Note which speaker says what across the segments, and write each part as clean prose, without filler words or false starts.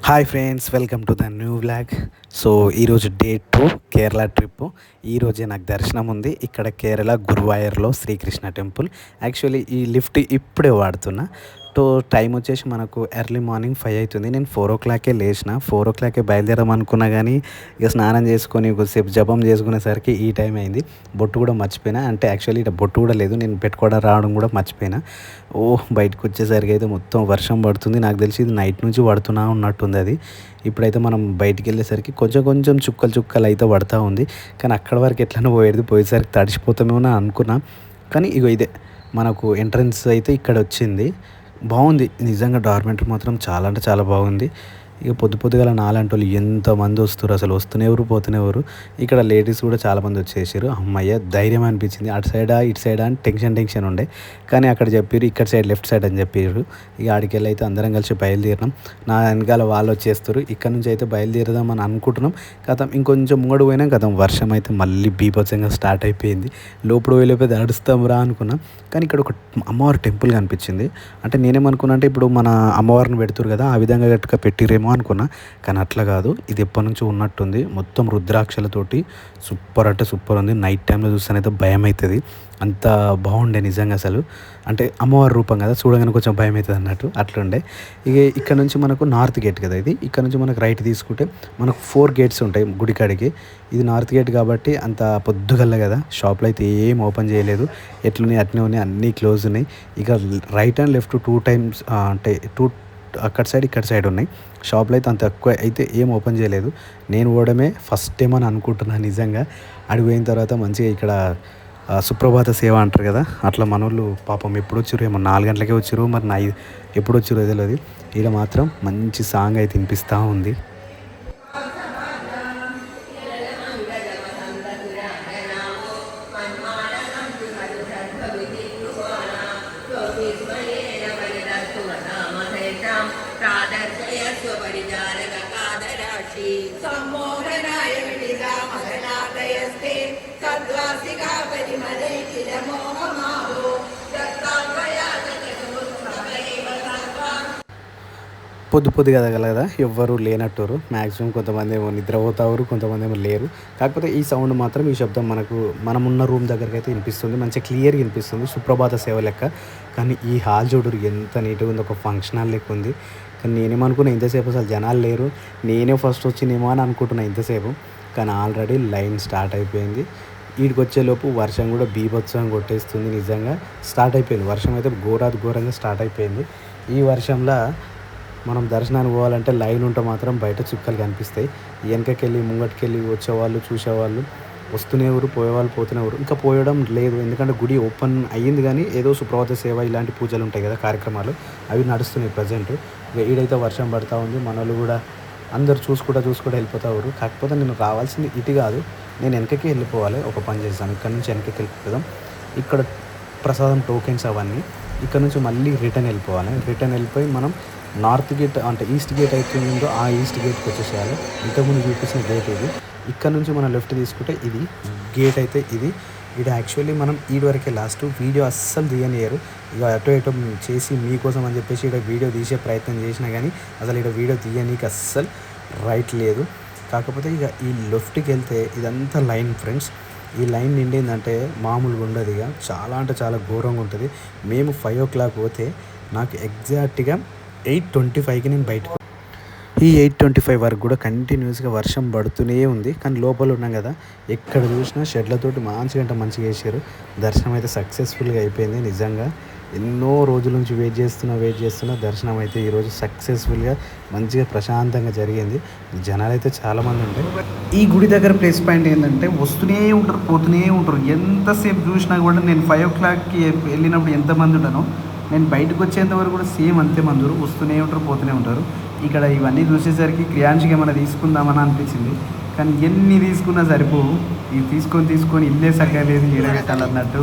Speaker 1: Hi friends, welcome to the new vlog. So ఈరోజు day 2 Kerala trip. ఈరోజే నాకు దర్శనం ఉంది ఇక్కడ కేరళ గురువాయూర్లో శ్రీకృష్ణ టెంపుల్. యాక్చువల్లీ ఈ లిఫ్ట్ ఇప్పుడే వాడుతున్నా. టైం వచ్చేసి మనకు ఎర్లీ మార్నింగ్ 5 అవుతుంది. నేను 4 o'clock లేచిన, 4 o'clock బయలుదేరదాం అనుకున్నా కానీ ఇక స్నానం చేసుకొని కొద్దిసేపు జపం చేసుకునేసరికి ఈ టైం అయింది. బొట్టు కూడా మర్చిపోయినా, అంటే యాక్చువల్లీ ఇక్కడ బొట్టు కూడా లేదు, నేను పెట్టుకోవడం రావడం కూడా మర్చిపోయినా. బయటకు వచ్చేసరికి అయితే మొత్తం వర్షం పడుతుంది. నాకు తెలిసి ఇది నైట్ నుంచి పడుతున్నా ఉన్నట్టుంది అది. ఇప్పుడైతే మనం బయటికి వెళ్ళేసరికి కొంచెం కొంచెం చుక్కలు చుక్కలు అయితే పడుతూ ఉంది. కానీ అక్కడ వరకు ఎట్లనో పోయేసరికి తడిసిపోతామేమో అని అనుకున్నా. కానీ ఇగో ఇదే మనకు ఎంట్రన్స్ అయితే ఇక్కడ వచ్చింది. బాగుంది నిజంగా, డార్మెంటరీ మాత్రం చాలా అంటే చాలా బాగుంది. ఇక పొద్దుగాల నాలాంటి ఎంతమంది వస్తారు, అసలు వస్తూనేవారు పోతూనేవారు. ఇక్కడ లేడీస్ కూడా చాలామంది వచ్చేసారు. అమ్మయ్య ధైర్యం అనిపించింది. అటు సైడా ఇటు సైడా అని టెన్షన్ ఉండే, కానీ అక్కడ చెప్పారు ఇక్కడ సైడ్ లెఫ్ట్ సైడ్ అని చెప్పారు. ఇక ఆడికి వెళ్ళి అయితే అందరం కలిసి బయలుదేరినాం. నా వెనకాల వాళ్ళు వచ్చేస్తారు. ఇక్కడ నుంచి అయితే బయలుదేరదాం అని అనుకుంటున్నాం. కథం ఇంకొంచెం మూడు పోయినాం కథం వర్షం అయితే మళ్ళీ బీభత్సంగా స్టార్ట్ అయిపోయింది. లోపల వెళ్ళిపోతే అడుస్తాం రా అనుకున్నాం. కానీ ఇక్కడ ఒక అమ్మవారి టెంపుల్ కనిపించింది. అంటే నేనేమనుకున్నా అంటే ఇప్పుడు మన అమ్మవారిని పెడుతురు కదా, ఆ విధంగా గట్టిగా పెట్టిరేమో అనుకున్నా. కానీ అట్లా కాదు, ఇది ఎప్పటి నుంచో ఉన్నట్టుంది. మొత్తం రుద్రాక్షలతోటి సూపర్ అంటే సూపర్ ఉంది. నైట్ టైంలో చూస్తానైతే భయం అవుతుంది, అంత బాగుండే నిజంగా అసలు. అంటే అమ్మవారి రూపం కదా, చూడగానే కొంచెం భయం అవుతుంది అన్నట్టు అట్లుండే. ఇక ఇక్కడ నుంచి మనకు నార్త్ గేట్ కదా ఇది. ఇక్కడ నుంచి మనకు రైట్ తీసుకుంటే మనకు 4 గేట్స్ ఉంటాయి గుడికాడికి. ఇది నార్త్ గేట్ కాబట్టి అంత పొద్దుగల్ల కదా, షాప్లో అయితే ఏం ఓపెన్ చేయలేదు. ఎట్లున్నాయి అట్నే ఉన్నాయి, అన్నీ క్లోజ్ ఉన్నాయి. ఇక రైట్ అండ్ లెఫ్ట్ 2 times అంటే అక్కడ సైడ్ ఇక్కడ సైడ్ ఉన్నాయి. షాప్లో అయితే అంత ఎక్కువ అయితే ఏం ఓపెన్ చేయలేదు. నేను పోవడమే ఫస్ట్ టైం అని అనుకుంటున్నాను నిజంగా. అడిగి పోయిన తర్వాత మంచిగా ఇక్కడ సుప్రభాత సేవ అంటారు కదా, అట్లా మనోళ్ళు పాపం ఎప్పుడు వచ్చారు ఏమో 4 గంటలకే వచ్చారు, మరి ఎప్పుడు వచ్చారో తెలియదు. ఇక్కడ మాత్రం మంచి సాంగ్ అయితే వినిపిస్తూ ఉంది.
Speaker 2: सम्मोहनाय विदिता मदनादयस्ते सद्वासिका परिमले किल मोहमाहो दत्तात्मया ततनुस्तमैव सर्वा.
Speaker 1: పొద్దు కదా ఎవ్వరు లేనట్టురు. మ్యాక్సిమం కొంతమంది ఏమో నిద్రపోతారు, కొంతమంది ఏమో లేరు. కాకపోతే ఈ సౌండ్ మాత్రం, ఈ శబ్దం మనమున్న రూమ్ దగ్గరికి అయితే వినిపిస్తుంది. మంచిగా క్లియర్గా వినిపిస్తుంది, సుప్రభాత సేవ లెక్క. కానీ ఈ హాల్ చూడరు ఎంత నీట్గా ఉంది, ఒక ఫంక్షన్ హాల్ లెక్క ఉంది. కానీ నేనేమనుకున్నా ఇంతసేపు అసలు జనాలు లేరు, నేనే ఫస్ట్ వచ్చినేమో అని అనుకుంటున్నా ఇంతసేపు. కానీ ఆల్రెడీ లైన్ స్టార్ట్ అయిపోయింది. వీడికి వచ్చేలోపు వర్షం కూడా బీభత్సం కొట్టేస్తుంది. నిజంగా స్టార్ట్ అయిపోయింది వర్షం అయితే, ఘోరంగా స్టార్ట్ అయిపోయింది. ఈ వర్షంలో మనం దర్శనానికి పోవాలంటే లైన్ ఉంటే మాత్రం బయట చుక్కలు కనిపిస్తాయి. వెనకకెళ్ళి ముంగటికెళ్ళి వచ్చేవాళ్ళు చూసేవాళ్ళు వస్తూనేవారు, పోయేవాళ్ళు పోతునేవారు. ఇంకా పోయడం లేదు, ఎందుకంటే గుడి ఓపెన్ అయ్యింది. కానీ ఏదో సుప్రభాత సేవ ఇలాంటి పూజలు ఉంటాయి కదా, కార్యక్రమాలు అవి నడుస్తున్నాయి ప్రజెంట్. ఇక ఈడైతే వర్షం పడుతూ ఉంది. మనోళ్ళు కూడా అందరు చూసుకుంటూ వెళ్ళిపోతారు. కాకపోతే నేను రావాల్సింది ఇటు కాదు, నేను వెనకకి వెళ్ళిపోవాలి. ఒక పని చేస్తాను, ఇక్కడ నుంచి వెనకకి వెళ్ళిపోదాం. ఇక్కడ ప్రసాదం టోకెన్స్ అవన్నీ, ఇక్కడ నుంచి మళ్ళీ రిటర్న్ వెళ్ళిపోయి మనం నార్త్ గేట్ అంటే ఈస్ట్ గేట్ అయితే ఉందో ఆ ఈస్ట్ గేట్కి వచ్చేసేయాలి. ఇంతకుముందు చూపించిన గేట్ ఇది. ఇక్కడ నుంచి మనం లెఫ్ట్ తీసుకుంటే ఇది గేట్ అయితే ఇది. ఇది యాక్చువల్లీ మనం ఈడు వరకే లాస్ట్. వీడియో అస్సలు తీయనియరు. ఇక అటో చేసి మీకోసం అని చెప్పేసి ఇక్కడ వీడియో తీసే ప్రయత్నం చేసినా కానీ అసలు ఇక్కడ వీడియో తీయనీకి అస్సలు రైట్ లేదు. కాకపోతే ఇక ఈ లెఫ్ట్కి వెళ్తే ఇదంతా లైన్ ఫ్రెండ్స్. ఈ లైన్ నిండిందంటే మామూలుగా ఉండదు. ఇక చాలా అంటే చాలా ఘోరంగా ఉంటుంది. మేము 5 o'clock పోతే నాకు ఎగ్జాక్ట్గా 8:25కి నేను బయటకు. ఈ 8:25 వరకు కూడా కంటిన్యూస్గా వర్షం పడుతూనే ఉంది. కానీ లోపల ఉన్నాం కదా, ఎక్కడ చూసినా షెడ్లతోటి మంచిగా వేసారు. దర్శనం అయితే సక్సెస్ఫుల్గా అయిపోయింది. నిజంగా ఎన్నో రోజుల నుంచి వెయిట్ చేస్తున్నా దర్శనం అయితే ఈరోజు సక్సెస్ఫుల్గా మంచిగా ప్రశాంతంగా జరిగింది. జనాలు అయితే చాలామంది ఉంటాయి. ఈ గుడి దగ్గర ప్లేస్ పాయింట్ ఏంటంటే వస్తూనే ఉంటారు, పోతూనే ఉంటారు. ఎంతసేపు చూసినా కూడా నేను 5 o'clockకి వెళ్ళినప్పుడు ఎంతమంది ఉంటానో నేను బయటకు వచ్చేంత వరకు కూడా సేమ్ అంతే మంది వస్తూనే ఉంటారు, పోతూనే ఉంటారు. ఇక్కడ ఇవన్నీ చూసేసరికి క్రియాంశకి ఏమైనా తీసుకుందామని అనిపించింది. కానీ ఎన్ని తీసుకున్నా సరిపోవు. ఇవి తీసుకొని ఇల్లే సగ్గలేదు, ఎడబెట్టాలన్నట్టు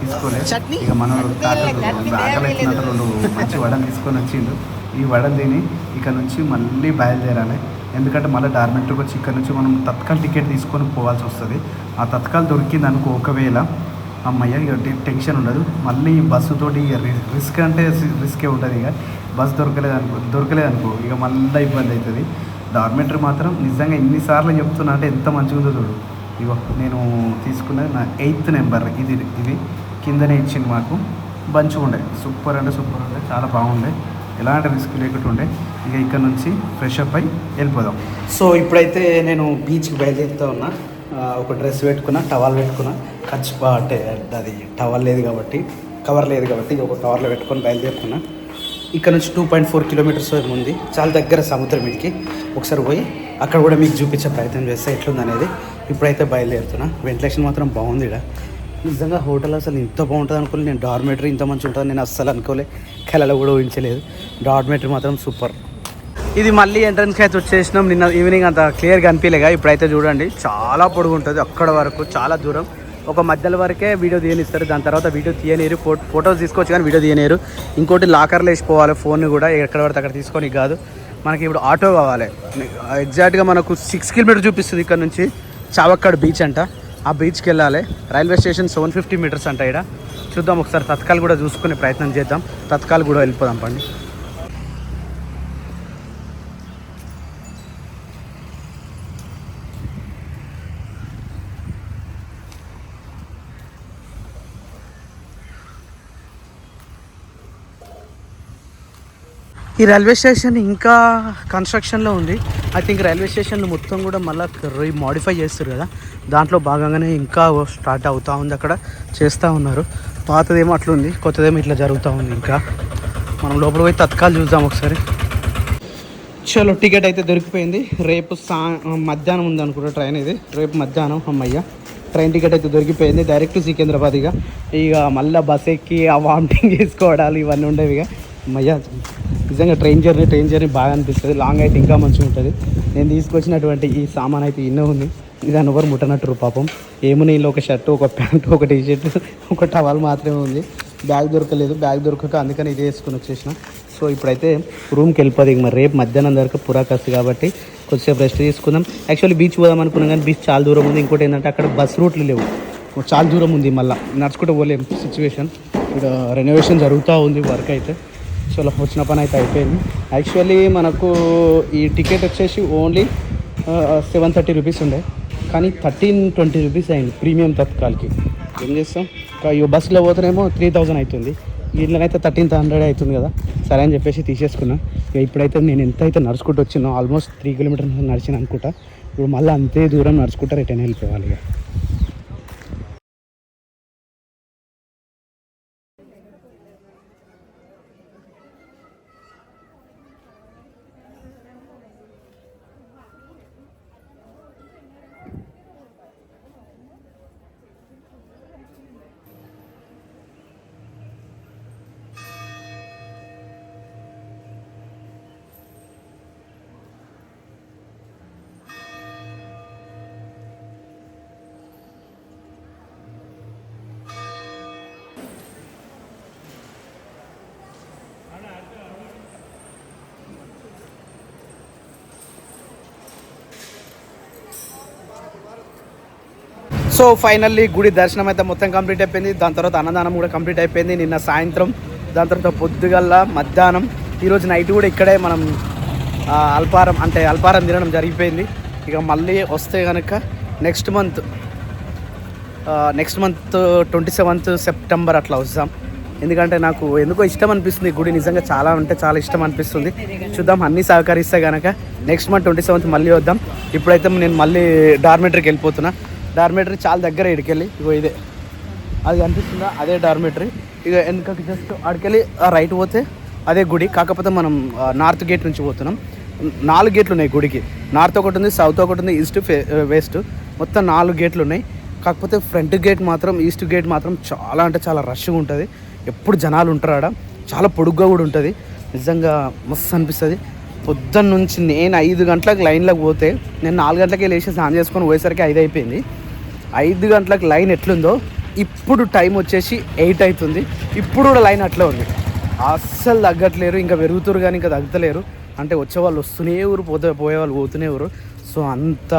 Speaker 1: తీసుకోలేదు. ఇక మనం ఆకలి వచ్చినట్టు 2 మంచి వడలు తీసుకొని వచ్చిండు. ఈ వడలు తిని ఇక నుంచి మళ్ళీ బయలుదేరాలి. ఎందుకంటే మళ్ళీ డార్మెంటరీకి వచ్చి ఇక్కడ నుంచి మనం తత్కాల్ టికెట్ తీసుకొని పోవాల్సి వస్తుంది. ఆ తత్కాల్ దొరికింది అనుకో ఒకవేళ, అమ్మయ్య ఇక టెన్షన్ ఉండదు. మళ్ళీ బస్సుతోటి ఇక రిస్క్ అంటే రిస్కే ఉంటుంది. ఇక బస్ దొరకలేదు అనుకో ఇక మళ్ళీ ఇబ్బంది అవుతుంది. డార్మెటరీ మాత్రం నిజంగా ఎన్నిసార్లు చెప్తున్నా అంటే ఎంత మంచిగా ఉందో చూడు. ఇగో నేను తీసుకున్నది నా 8th నెంబర్. ఇది కిందనే ఇచ్చింది మాకు. మంచిగా ఉండే, సూపర్ అంటే సూపర్ ఉండే, చాలా బాగుండే, ఎలాంటి రిస్క్ లేకుండా ఉండే. ఇక ఇక్కడ నుంచి ఫ్రెష్ అప్ అయి వెళ్ళిపోదాం. సో ఇప్పుడైతే నేను బీచ్కి బయలుదేరుతూ ఉన్నా. ఒక డ్రెస్ పెట్టుకున్నా, టవల్ పెట్టుకున్నా, అంటే అది టవల్ లేదు కాబట్టి, కవర్ లేదు కాబట్టి ఒక కవర్లో పెట్టుకొని బయలుదేరుకున్నా. ఇక్కడ నుంచి 2.4 కిలోమీటర్స్ ఉంది, చాలా దగ్గర సముద్రం మీదకి. ఒకసారి పోయి అక్కడ కూడా మీకు చూపించే ప్రయత్నం చేస్తే ఎట్లుంది అనేది. ఇప్పుడైతే బయలుదేరుతున్నా. వెంటిలేషన్ మాత్రం బాగుంది ఇక్కడ. నిజంగా హోటల్ అసలు ఇంత బాగుంటుంది అనుకోలే నేను. డార్మెటరీ ఇంత మంచి ఉంటుంది నేను అస్సలు అనుకోలే, కళలో కూడా ఊహించలేదు. డార్మెటరీ మాత్రం సూపర్. ఇది మళ్ళీ ఎంట్రన్స్కి అయితే వచ్చేసినాం. నిన్న ఈవినింగ్ అంత క్లియర్గా అనిపించలేగా. ఇప్పుడైతే చూడండి చాలా పొడుగు ఉంటుంది, అక్కడ వరకు చాలా దూరం. ఒక మధ్యలో వరకే వీడియో తీయనిస్తారు, దాని తర్వాత వీడియో తీయలేరు. ఫొటోస్ తీసుకోవచ్చు కానీ వీడియో తీయలేరు. ఇంకోటి లాకర్లో వేసిపోవాలి ఫోన్ కూడా, ఎక్కడ పడితే అక్కడ తీసుకొని కాదు. మనకి ఇప్పుడు ఆటో కావాలి. ఎగ్జాక్ట్గా మనకు 6 కిలోమీటర్ చూపిస్తుంది ఇక్కడ నుంచి. చావక్కడ్ బీచ్ అంట, ఆ బీచ్కి వెళ్ళాలి. రైల్వే స్టేషన్ 750 మీటర్స్ అంట. ఇక్కడ చూద్దాం ఒకసారి తత్కాల్ కూడా చూసుకునే ప్రయత్నం చేద్దాం. తత్కాల్ కూడా వెళ్ళిపోదాం పండి. ఈ రైల్వే స్టేషన్ ఇంకా కన్స్ట్రక్షన్లో ఉంది. ఐ థింక్ రైల్వే స్టేషన్ మొత్తం కూడా మళ్ళీ మోడిఫై చేస్తారు కదా, దాంట్లో భాగంగానే ఇంకా స్టార్ట్ అవుతూ ఉంది. అక్కడ చేస్తూ ఉన్నారు. పాతదేమో అట్లుంది, కొత్తదేమో ఇట్లా జరుగుతూ ఉంది. ఇంకా మనం లోపల పోయి తత్కాలు చూద్దాం ఒకసారి. చలో టికెట్ అయితే దొరికిపోయింది. రేపు మధ్యాహ్నం ఉంది అనుకుంటా ట్రైన్. ఇది రేపు మధ్యాహ్నం. అమ్మయ్య, ట్రైన్ టికెట్ అయితే దొరికిపోయింది. డైరెక్ట్ సికింద్రాబాద్. ఇక మళ్ళీ బస్ ఎక్కి ఆ వామిటింగ్ చేసుకోవడాలు ఇవన్నీ ఉండేవి. ఇక అమ్మయ్య, నిజంగా ట్రైన్ జర్నీ బాగా అనిపిస్తుంది. లాంగ్ అయితే ఇంకా మంచిగా ఉంటుంది. నేను తీసుకొచ్చినటువంటి ఈ సామాన్ అయితే ఇన్నో ఉంది. దాన్ని ఎవరు ముట్టనట్టు పాపం. ఏమున్నా ఇంట్లో ఒక షర్టు, ఒక ప్యాంటు, ఒక టీషర్టు, ఒక టవల్ మాత్రమే ఉంది. బ్యాగ్ దొరకలేదు. బ్యాగ్ దొరకక అందుకని ఇది వేసుకొని వచ్చేసిన. సో ఇప్పుడైతే రూమ్కి వెళ్ళిపోదు. ఇక మరి రేపు మధ్యాహ్నం దాకా పురాకస్తు కాబట్టి కొద్దిసేపు రెస్ట్ తీసుకుందాం. యాక్చువల్లీ బీచ్ పోదాం అనుకున్నాం కానీ బీచ్ చాలా దూరం ఉంది. ఇంకోటి ఏంటంటే అక్కడ బస్ రూట్లు లేవు, చాలా దూరం ఉంది. మళ్ళీ నడుచుకుంటూ పోలేం సిచ్యువేషన్. ఇక్కడ రెనోవేషన్ జరుగుతూ ఉంది, వర్క్ అయితే. సో వచ్చిన పని అయితే అయిపోయింది. యాక్చువల్లీ మనకు ఈ టికెట్ వచ్చేసి ఓన్లీ 730 రూపీస్ ఉండే, కానీ 1320 రూపీస్ అయింది ప్రీమియం తత్కాల్కి. ఏం చేస్తాం, ఈ బస్సులో పోతేనేమో 3000 అవుతుంది, వీళ్ళనైతే 1300 అవుతుంది కదా. సరే అని చెప్పేసి తీసేసుకున్నా. ఇక ఇప్పుడైతే నేను ఎంత అయితే నడుచుకుంటూ వచ్చినో ఆల్మోస్ట్ 3 కిలోమీటర్స్ నడిచిన అనుకుంటా. ఇప్పుడు మళ్ళీ అంతే దూరం నడుచుకుంటా రిటర్న్ వెళ్ళిపోవాలి. ఇక సో ఫైనల్లీ గుడి దర్శనం అయితే మొత్తం కంప్లీట్ అయిపోయింది. దాని తర్వాత అన్నదానం కూడా కంప్లీట్ అయిపోయింది. నిన్న సాయంత్రం, దాని తర్వాత పొద్దుగల్లా, మధ్యాహ్నం, ఈరోజు నైట్ కూడా ఇక్కడే మనం అల్పారం తినడం జరిగిపోయింది. ఇక మళ్ళీ వస్తే కనుక నెక్స్ట్ మంత్ 27th సెప్టెంబర్ అట్లా వస్తాం. ఎందుకంటే నాకు ఎందుకో ఇష్టం అనిపిస్తుంది గుడి, నిజంగా చాలా అంటే చాలా ఇష్టం అనిపిస్తుంది. చూద్దాం, అన్నీ సహకరిస్తే కనుక నెక్స్ట్ మంత్ 27th మళ్ళీ వద్దాం. ఇప్పుడైతే నేను మళ్ళీ డార్మెటరీకి వెళ్ళిపోతున్నా. డార్మెటరీ చాలా దగ్గర ఇడికెళ్ళి, ఇగో ఇదే అది కనిపిస్తుందా, అదే డార్మెటరీ. ఇక వెనకకి జస్ట్ అడికెళ్ళి రైట్ పోతే అదే గుడి. కాకపోతే మనం నార్త్ గేట్ నుంచి పోతున్నాం. 4 గేట్లు ఉన్నాయి గుడికి. నార్త్ ఒకటి ఉంది, సౌత్ ఒకటి ఉంది, ఈస్ట్ వెస్ట్, మొత్తం 4 గేట్లు ఉన్నాయి. కాకపోతే ఫ్రంట్ గేట్ మాత్రం, ఈస్ట్ గేట్ మాత్రం చాలా అంటే చాలా రష్గా ఉంటుంది. ఎప్పుడు జనాలు ఉంటారు ఆడ, చాలా పొడుగ్గా కూడా ఉంటుంది. నిజంగా మస్తు అనిపిస్తుంది. పొద్దున్న నుంచి నేను 5 గంటలకు లైన్లోకి పోతే, నేను 4 గంటలకే లేచి స్నానం చేసుకొని పోయేసరికి 5 అయిపోయింది. 5 గంటలకు లైన్ ఎట్లుందో ఇప్పుడు టైం వచ్చేసి 8 అవుతుంది. ఇప్పుడు కూడా లైన్ అట్లే ఉంది, అస్సలు తగ్గట్లేరు. ఇంకా పెరుగుతారు కానీ ఇంకా తగ్గలేరు. అంటే వచ్చేవాళ్ళు వస్తూనే ఊరు, పోయేవాళ్ళు పోతూనే ఊరు. సో అంత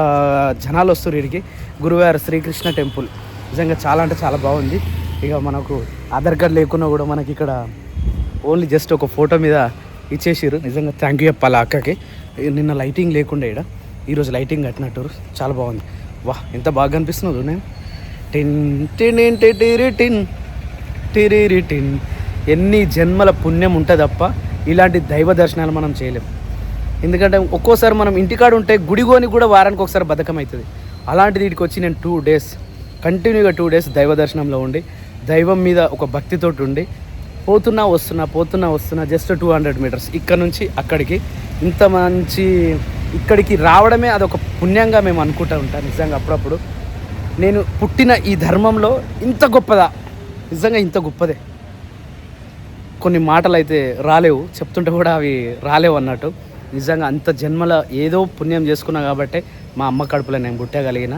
Speaker 1: జనాలు వస్తారు వీడికి. గురువారం శ్రీకృష్ణ టెంపుల్ నిజంగా చాలా అంటే చాలా బాగుంది. ఇక మనకు ఆధార్ కార్డ్ లేకున్నా కూడా మనకి ఇక్కడ ఓన్లీ జస్ట్ ఒక ఫోటో మీద ఇచ్చేసారు. నిజంగా థ్యాంక్ యూ చెప్పాలి అక్కకి. నిన్న లైటింగ్ లేకుండా ఇక్కడ ఈరోజు లైటింగ్ కట్టినట్టు చాలా బాగుంది. వా ఎంత బాగా కనిపిస్తున్నది నేను టిన్ టిన్ టిన్ టిన్ టిరి టిన్. ఎన్ని జన్మల పుణ్యం ఉంటే తప్ప ఇలాంటి దైవ దర్శనాలు మనం చేయలేం. ఎందుకంటే ఒక్కోసారి మనం ఇంటికాడ ఉంటే గుడిగోని కూడా వారానికి ఒకసారి బద్ధకం అవుతుంది. అలాంటిది వీటికి వచ్చి నేను 2 days కంటిన్యూగా 2 days దైవ దర్శనంలో ఉండి దైవం మీద ఒక భక్తితోటి ఉండి పోతున్నా వస్తున్నా జస్ట్ 200 meters ఇక్కడ నుంచి అక్కడికి ఇంత మంచి ఇక్కడికి రావడమే అదొక పుణ్యంగా మేము అనుకుంటూ ఉంటాం. నిజంగా అప్పుడప్పుడు నేను పుట్టిన ఈ ధర్మంలో ఇంత గొప్పదా, నిజంగా ఇంత గొప్పదే. కొన్ని మాటలు అయితే రాలేవు, చెప్తుంటే కూడా అవి రాలేవు అన్నట్టు. నిజంగా అంత జన్మల ఏదో పుణ్యం చేసుకున్నా కాబట్టి మా అమ్మ కడుపులో నేను పుట్టగలిగిన.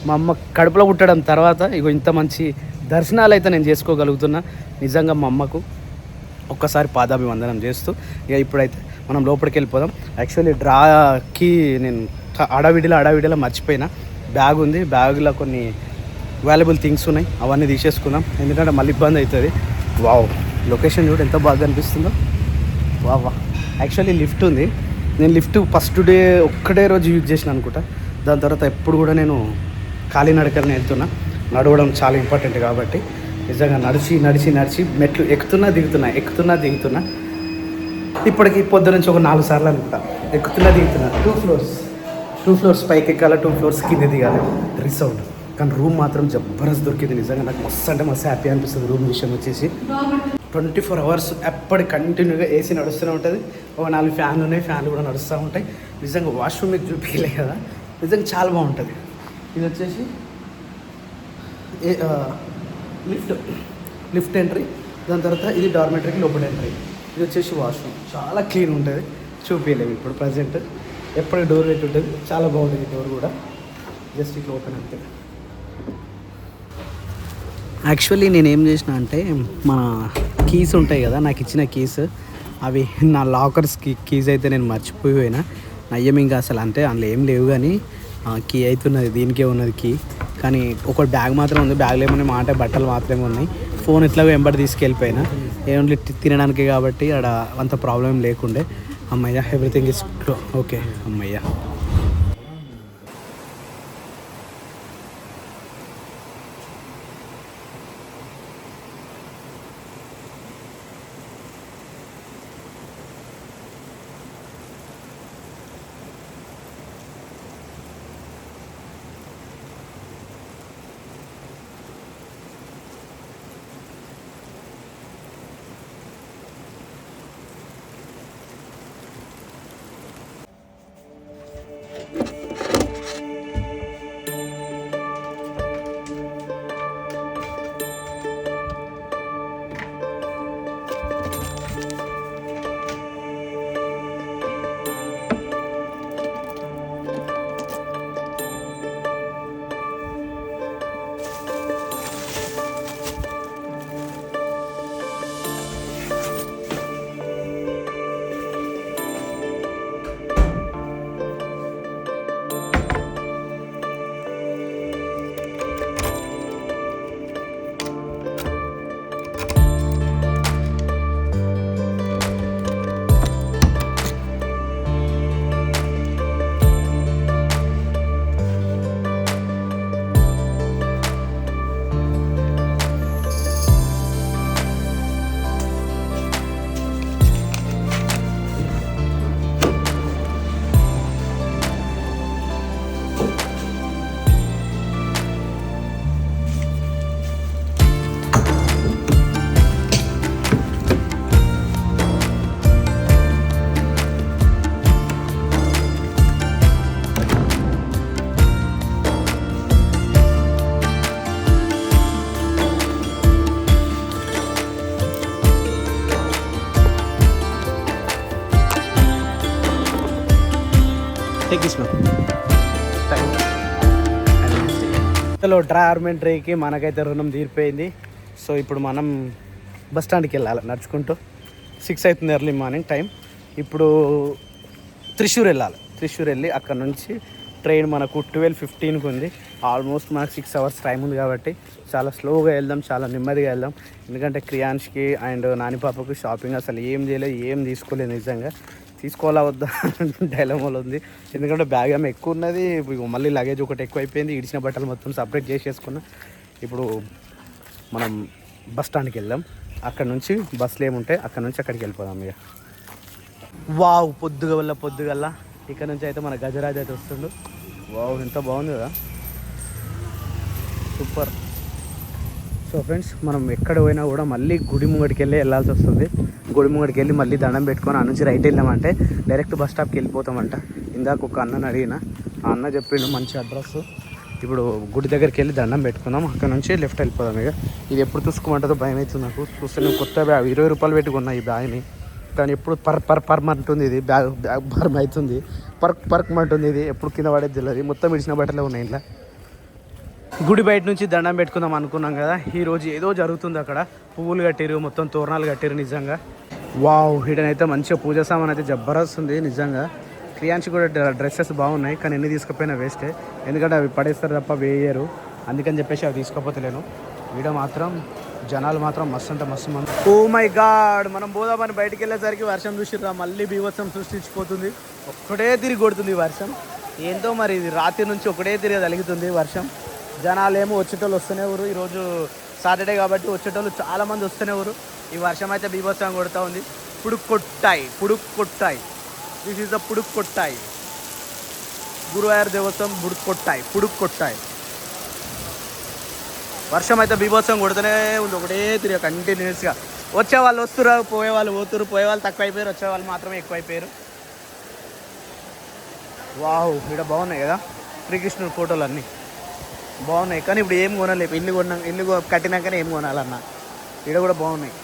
Speaker 1: మా అమ్మ కడుపులో పుట్టడం తర్వాత ఇగో ఇంత మంచి దర్శనాలు అయితే నేను చేసుకోగలుగుతున్నా. నిజంగా మా అమ్మకు ఒక్కసారి పాదాభివందనం చేస్తూ ఇక ఇప్పుడైతే మనం లోపలికి వెళ్ళిపోదాం. యాక్చువల్లీ డ్రాకి నేను అడావిడిలో మర్చిపోయినా. బ్యాగ్ ఉంది, బ్యాగ్లో కొన్ని వాల్యుబుల్ థింగ్స్ ఉన్నాయి, అవన్నీ తీసేసుకుందాం ఎందుకంటే మళ్ళీ ఇబ్బంది అవుతుంది. వావ్, లొకేషన్ చూడు ఎంత బాగా కనిపిస్తుందో. వా యాక్చువల్లీ లిఫ్ట్ ఉంది. నేను లిఫ్ట్ ఫస్ట్ డే ఒక్కడే రోజు యూజ్ చేసిన అనుకుంటా. దాని తర్వాత ఎప్పుడు కూడా నేను కాలినడకనే వెళ్తున్నా. నడవడం చాలా ఇంపార్టెంట్ కాబట్టి నిజంగా నడిచి మెట్లు ఎక్కుతున్నా దిగుతున్నా. ఇప్పటికి పొద్దు నుంచి ఒక 4 సార్లు అనుకుంటా ఎక్కుతున్నా దిగుతున్నా. 2 floors పైకి ఎక్కాలి, 2 floors కింద దిగాలి. రిసౌండ్ కానీ రూమ్ మాత్రం జబర్దస్త్ దొరికింది. నిజంగా నాకు మస్తు హ్యాపీ అనిపిస్తుంది. రూమ్ విషయం వచ్చేసి 24 hours ఎప్పటి కంటిన్యూగా ఏసీ నడుస్తూనే ఉంటుంది. ఒక 4 ఫ్యాన్లు ఉన్నాయి, ఫ్యాన్లు కూడా నడుస్తూ ఉంటాయి. నిజంగా వాష్రూమ్ మీకు చూపించలే కదా, నిజంగా చాలా బాగుంటుంది. ఇది వచ్చేసి లిఫ్ట్ ఎంట్రీ. దాని తర్వాత ఇది డార్మెటరీకి లోపల ఎంట్రీ. ఇది వచ్చేసి వాష్రూమ్ చాలా క్లీన్ ఉంటుంది. చూపించలేము ఇప్పుడు ప్రజెంట్, ఎప్పుడు డోర్ పెట్టి ఉంటుంది. చాలా బాగుంటుంది డోర్ కూడా, జస్ట్ ఇట్లా ఓపెన్ అంతే. యాక్చువల్లీ నేను ఏం చేసిన అంటే మన కీస్ ఉంటాయి కదా, నాకు ఇచ్చిన కీస్ అవి నా లాకర్స్కి కీస్ అయితే నేను మర్చిపోయినా. నయ్యం ఇంకా అసలు అంటే అందులో ఏం లేవు కానీ కీ అయితే ఉన్నది, దీనికే ఉన్నది కీ. కానీ ఒక బ్యాగ్ మాత్రం ఉంది, బ్యాగ్లో ఏమన్నా మాట బట్టలు మాత్రమే ఉన్నాయి. ఫోన్ ఎట్లాగో వెంబడి తీసుకెళ్ళిపోయినా, ఓన్లీ తినడానికి కాబట్టి అక్కడ అంత ప్రాబ్లం లేకుండే. అమ్మయ్య, ఎవ్రీథింగ్ ఇస్ ఓకే. అమ్మయ్య, హలో డ్రార్మెంటరీకి మనకైతే రుణం తీరిపోయింది. సో ఇప్పుడు మనం బస్ స్టాండ్కి వెళ్ళాలి నడుచుకుంటూ. 6 అవుతుంది ఎర్లీ మార్నింగ్ టైం. ఇప్పుడు త్రిశూర్ వెళ్ళాలి. త్రిశూర్ వెళ్ళి అక్కడ నుంచి ట్రైన్ మనకు 12:15కి ఉంది. ఆల్మోస్ట్ మనకు 6 అవర్స్ టైం ఉంది కాబట్టి చాలా స్లోగా వెళ్దాం, చాలా నెమ్మదిగా వెళ్దాం. ఎందుకంటే క్రియాన్ష్కి అండ్ నాని పాపకు షాపింగ్ అసలు ఏం చేయలేదు, ఏం తీసుకోలేదు. నిజంగా తీసుకోవాలా వద్దా డైలమాలో ఉంది. ఎందుకంటే బ్యాగ్ ఏమో ఎక్కువ ఉన్నది, మళ్ళీ లగేజ్ ఒకటి ఎక్కువ అయిపోయింది. ఇడిచిన బట్టలు మొత్తం సపరేట్ చేసేసుకున్నా. ఇప్పుడు మనం బస్ స్టాండ్కి వెళ్దాం. అక్కడ నుంచి బస్సులు ఏముంటాయి అక్కడ నుంచి అక్కడికి వెళ్ళిపోదాం. ఇక వావ్, పొద్దుగల్లా ఇక్కడ నుంచి అయితే మన గజరాజ్ అయితే వస్తుండు. వావ్, ఎంత బాగుంది కదా, సూపర్. సో ఫ్రెండ్స్, మనం ఎక్కడ పోయినా కూడా మళ్ళీ గుడి ముంగడికి వెళ్ళాల్సి వస్తుంది. గుడి ముంగడికి వెళ్ళి మళ్ళీ దండం పెట్టుకొని ఆ నుంచి రైట్ వెళ్ళామంటే డైరెక్ట్ బస్ స్టాప్కి వెళ్ళిపోతామంట. ఇందాక ఒక అన్నని అడిగిన, ఆ అన్న చెప్పిండు మంచి అడ్రస్. ఇప్పుడు గుడి దగ్గరికి వెళ్ళి దండం పెట్టుకుందాం, అక్కడ నుంచి లెఫ్ట్ వెళ్ళిపోదాం. ఇక ఇది ఎప్పుడు చూసుకోమంటుందో భయం అవుతుంది నాకు. చూస్తే నేను కొత్త బ్యాగ్ 20 రూపాయలు పెట్టుకున్నా ఈ బ్యాగ్ని, కానీ ఎప్పుడు పర్మంటుంది. ఇది బ్యాగ్ బర్మ్ అవుతుంది, పర్క్మంటుంది. ఇది ఎప్పుడు కింద పడేది తెలియదు. మొత్తం ఇడిచిన బట్టలే ఉన్నాయి ఇంట్లో. గుడి బయట నుంచి దండం పెట్టుకుందాం అనుకున్నాం కదా, ఈరోజు ఏదో జరుగుతుంది అక్కడ. పువ్వులు కట్టిరు, మొత్తం తోరణాలు కట్టిరు. నిజంగా వావ్, ఈడనైతే మంచిగా పూజ సామాన్ అయితే జబర్దస్తుంది నిజంగా. క్రియాన్స్ కూడా డ్రెస్సెస్ బాగున్నాయి, కానీ ఎన్ని తీసుకుపోయినా వేస్టే. ఎందుకంటే అవి పడేస్తారు తప్ప వేయరు, అందుకని చెప్పేసి అవి తీసుకోపోతలేను. వీడ మాత్రం జనాలు మాత్రం మస్తు అంటే మస్తు మంది. ఓ మై గాడ్, మనం పోదామని బయటికి వెళ్ళేసరికి వర్షం చూసిర్రా, మళ్ళీ బీభత్సం సృష్టించిపోతుంది. ఒక్కడే తిరిగి కొడుతుంది వర్షం. ఏంటో మరి ఇది రాత్రి నుంచి ఒకటే తిరిగి తలుగుతుంది వర్షం. జనాలు ఏమో వచ్చేటోళ్ళు వస్తూనే ఊరు. ఈరోజు సాటర్డే కాబట్టి వచ్చేటోళ్ళు చాలామంది వస్తూనే ఊరు. ఈ వర్షం అయితే బీభత్సం కొడుతూ ఉంది. Pudukkottai. This is the Pudukkottai. Guruvayur దేవస్థానం పుడుక్కొట్టాయి. వర్షం అయితే బీభత్సం కొడుతూనే ఉంది, ఒకటే తిరిగి కంటిన్యూస్గా. వచ్చే వాళ్ళు వస్తున్నారు, పోయే వాళ్ళు పోతున్నారు. పోయే వాళ్ళు తక్కువ అయిపోయారు, వచ్చే వాళ్ళు మాత్రమే ఎక్కువ అయిపోయారు. వావ్, ఇక్కడ బాగున్నాయి కదా శ్రీకృష్ణుడి ఫోటోలు అన్నీ బాగున్నాయి. కానీ ఇప్పుడు ఏం కొనలేవు, ఇల్లు కట్టినాకనే ఏం కొనాలన్నా. ఇక్కడ కూడా బాగున్నాయి.